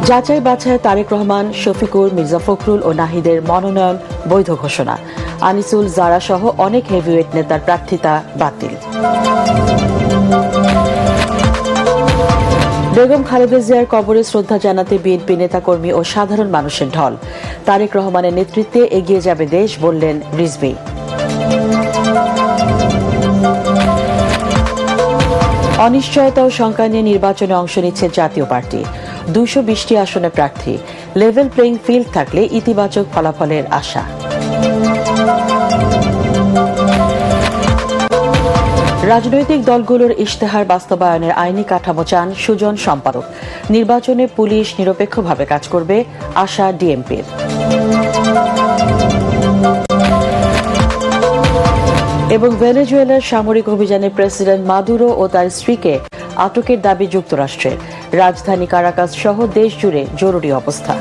যাচাই বাছাই তারেক রহমান, শফিকুর, মির্জা ফখরুল ও নাহিদের মনোনয়ন বৈধ ঘোষণা। আনিসুল, জারা সহ অনেক হেভিওয়েট নেতার প্রার্থিতা বাতিল। বেগম খালেদা জিয়ার কবরে শ্রদ্ধা জানাতে বিএনপি নেতাকর্মী ও সাধারণ মানুষের ঢল। তারেক রহমানের নেতৃত্বে এগিয়ে যাবে দেশ, বললেন রিজভী। অনিশ্চয়তা ও শঙ্কা নিয়ে নির্বাচনে অংশ নিচ্ছে জাতীয় পার্টি। 220টি আসনে প্রার্থী। লেভেল প্লেইং ফিল্ড থাকলে ইতিবাচক ফলাফলের আশা। রাজনৈতিক দলগুলোর ইশতেহার বাস্তবায়নের আইনি কাঠামো চান সুজন সম্পাদক। নির্বাচনে পুলিশ নিরপেক্ষভাবে কাজ করবে, আশা ডিএমপির। এবং ভেনেজুয়েলার সামরিক অভিযানে প্রেসিডেন্ট মাদুরো ও তার স্ত্রীকে আটকের দাবি যুক্তরাষ্ট্রের। রাজধানী কারাকাস সহ দেশ জুড়ে জরুরি অবস্থা।